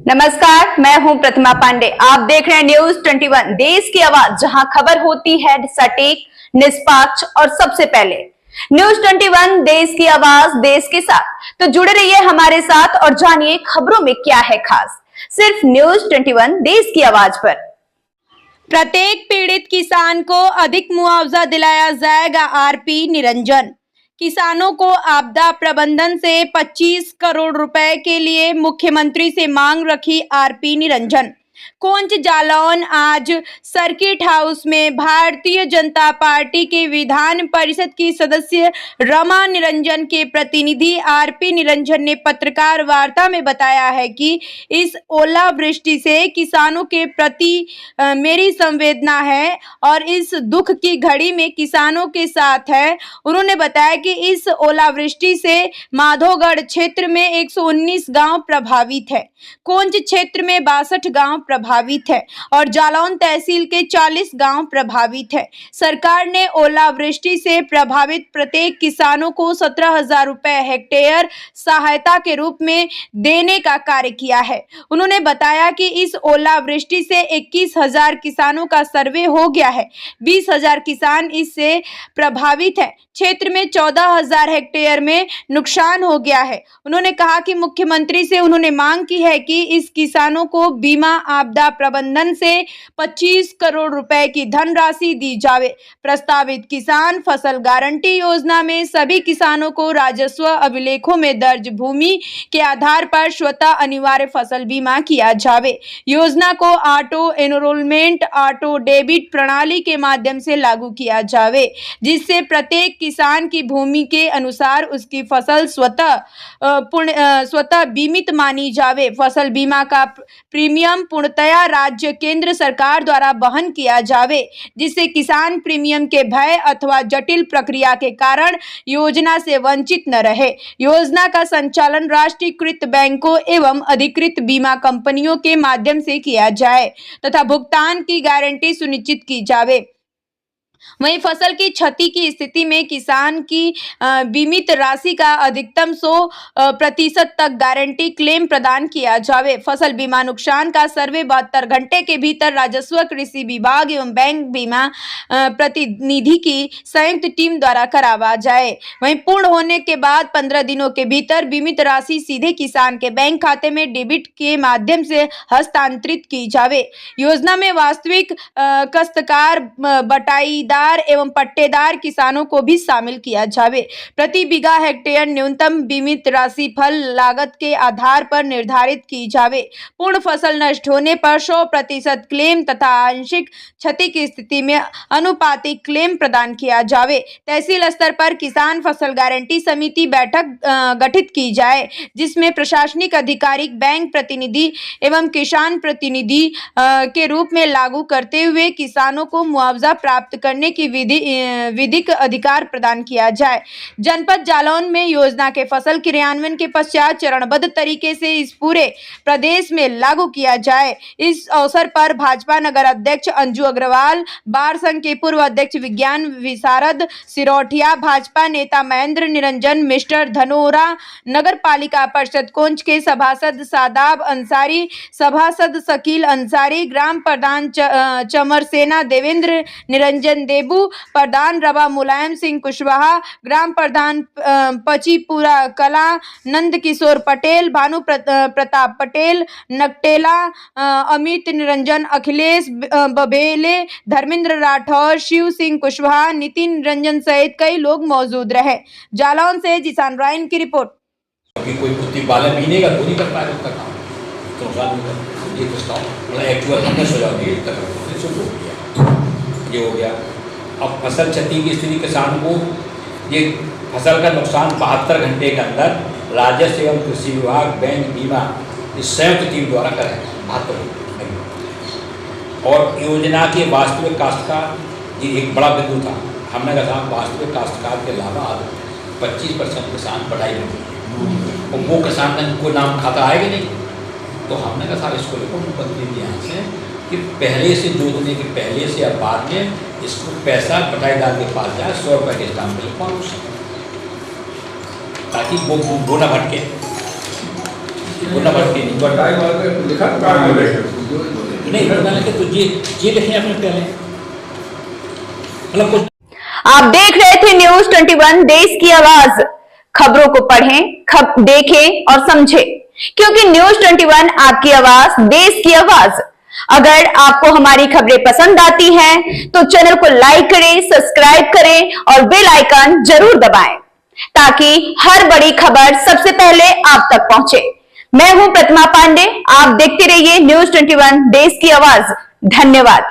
नमस्कार, मैं हूं प्रतिमा पांडे। आप देख रहे हैं न्यूज 21 देश की आवाज, जहां खबर होती है सटीक, निष्पक्ष और सबसे पहले। न्यूज 21 देश की आवाज, देश के साथ। तो जुड़े रहिए हमारे साथ और जानिए खबरों में क्या है खास, सिर्फ न्यूज 21 देश की आवाज पर। प्रत्येक पीड़ित किसान को अधिक मुआवजा दिलाया जाएगा। आरपी निरंजन। किसानों को आपदा प्रबंधन से 25 करोड़ रुपए के लिए मुख्यमंत्री से मांग रखी आरपी निरंजन। कोंच जालौन आज सर्किट हाउस में भारतीय जनता पार्टी के विधान परिषद की सदस्य रमा निरंजन के प्रतिनिधि आरपी निरंजन ने पत्रकार वार्ता में बताया है कि इस ओलावृष्टि से किसानों के प्रति मेरी संवेदना है और इस दुख की घड़ी में किसानों के साथ है। उन्होंने बताया कि इस ओलावृष्टि से माधोगढ़ क्षेत्र में 119 गांव प्रभावित है, कोंच क्षेत्र में 62 गांव प्रभावित है और जालौन तहसील के 40 गांव प्रभावित है। सरकार ने ओलावृष्टि से प्रभावित प्रत्येक किसानों को 17,000 रुपए हेक्टेयर सहायता के रूप में देने का कार्य किया है। उन्होंने बताया कि इस ओलावृष्टि से 21,000 किसानों का सर्वे हो गया है। 20,000 किसान इससे प्रभावित है। क्षेत्र में 14,000 हेक्टेयर में नुकसान हो गया है। उन्होंने कहा कि मुख्यमंत्री से उन्होंने मांग की है कि इस किसानों को बीमा आपदा प्रबंधन से 25 करोड़ रुपए की धनराशि दी जावे। प्रस्तावित किसान फसल गारंटी योजना में सभी किसानों को राजस्व अभिलेखों में दर्ज भूमि के आधार पर स्वतः अनिवार्य फसल बीमा किया जावे। योजना को ऑटो एनरोलमेंट, ऑटो डेबिट प्रणाली के माध्यम से लागू किया जावे, जिससे प्रत्येक किसान की भूमि के अनुसार उसकी फसल स्वतः बीमित मानी जावे। फसल बीमा का प्रीमियम पूर्णतया राज्य केंद्र सरकार द्वारा वहन किया जावे, जिससे किसान प्रीमियम के भय अथवा जटिल प्रक्रिया के कारण योजना से वंचित न रहे। योजना का संचालन राष्ट्रीयकृत बैंकों एवं अधिकृत बीमा कंपनियों के माध्यम से किया जाए तथा भुगतान की गारंटी सुनिश्चित की जावे। वहीं फसल की क्षति की स्थिति में किसान की बीमित राशि का अधिकतम 100% तक गारंटी क्लेम प्रदान किया जावे। फसल बीमा नुकसान का सर्वे 72 घंटे के भीतर राजस्व, कृषि विभाग एवं बैंक बीमा प्रतिनिधि की संयुक्त टीम द्वारा करावा जाए। वहीं पूर्ण होने के बाद 15 दिनों के भीतर बीमित राशि सीधे किसान के बैंक खाते में डेबिट के माध्यम से हस्तांतरित की जावे। योजना में वास्तविक काश्तकार, बटाईदार एवं पट्टेदार किसानों को भी शामिल किया जावे। प्रति बीघा हेक्टेयर न्यूनतम बीमित राशि फल लागत के आधार पर निर्धारित की जावे। पूर्ण फसल नष्ट होने पर 100% क्लेम तथा आंशिक क्षति की स्थिति में अनुपातिक क्लेम प्रदान किया जावे। तहसील स्तर पर किसान फसल गारंटी समिति बैठक गठित की जाए, जिसमें प्रशासनिक अधिकारी, बैंक प्रतिनिधि एवं किसान प्रतिनिधि के रूप में लागू करते हुए किसानों को मुआवजा प्राप्त करने की विधिक अधिकार प्रदान किया जाए। जनपद जालौन में योजना के फसल क्रियान्वयन के पश्चात चरणबद्ध तरीके से इस पूरे प्रदेश में लागू किया जाए। इस अवसर पर भाजपा नगर अध्यक्ष अंजू अग्रवाल, बार संघ के पूर्व अध्यक्ष विज्ञान विशारद सिरोठिया, भाजपा नेता महेंद्र निरंजन, मिस्टर धनोरा, नगर पालिका परिषद कोंच के सभासद सादाब अंसारी, सभासद शकील अंसारी, ग्राम प्रधान चमरसेना देवेंद्र निरंजन देबू, प्रधान रवा मुलायम सिंह कुशवाहा, ग्राम प्रधान पचीपुरा कला नंद किशोर पटेल, भानु प्रताप पटेल, नकटेला, अमित निरंजन, अखिलेश बबेले, धर्मेंद्र राठौर, शिव सिंह कुशवाहा, नितिन निरंजन सहित कई लोग मौजूद रहे। जालौन से जिसान रायन की रिपोर्ट। अभी कोई कुत्ती 12 महीने का तो नहीं कर पाए उसका काम, तो ये प्रस्ताव मतलब एक्चुअल हमने सोचा ये हो गया। अब फसल क्षति की स्थिति किसान को ये फसल का नुकसान 72 घंटे के अंदर राजस्व एवं कृषि विभाग, बैंक, बीमा इस संयुक्त टीम द्वारा कराएगा 72 घंटे। और योजना के वास्तविक काश्तकार ये एक बड़ा बिंदु था। हमने कहा वास्तविक काश्तकार के अलावा 25% किसान बढ़ाई में और वो किसान का कोई नाम खाता आएगा नहीं, तो हमने कहा साहब इसको लेकर मुख्यमंत्री यहाँ से कि पहले से जोतने के पहले से या बाद में इसको पैसा बटाईदार के पास जाए, 100 रुपये के स्टाम्प पे लिखवा, ताकि वो न भटके। वो नंबर 3 बताई बात है लिखा नहीं पता कि तो ये लिखे आपने पहले मतलब कुछ। आप देख रहे थे न्यूज 21 देश की आवाज। खबरों को पढ़ें, देखें और समझें, क्योंकि न्यूज 21 आपकी आवाज, देश की आवाज। अगर आपको हमारी खबरें पसंद आती हैं तो चैनल को लाइक करें, सब्सक्राइब करें और बेल आइकन जरूर दबाएं ताकि हर बड़ी खबर सबसे पहले आप तक पहुंचे। मैं हूं प्रतिमा पांडे, आप देखते रहिए न्यूज 21 देश की आवाज। धन्यवाद।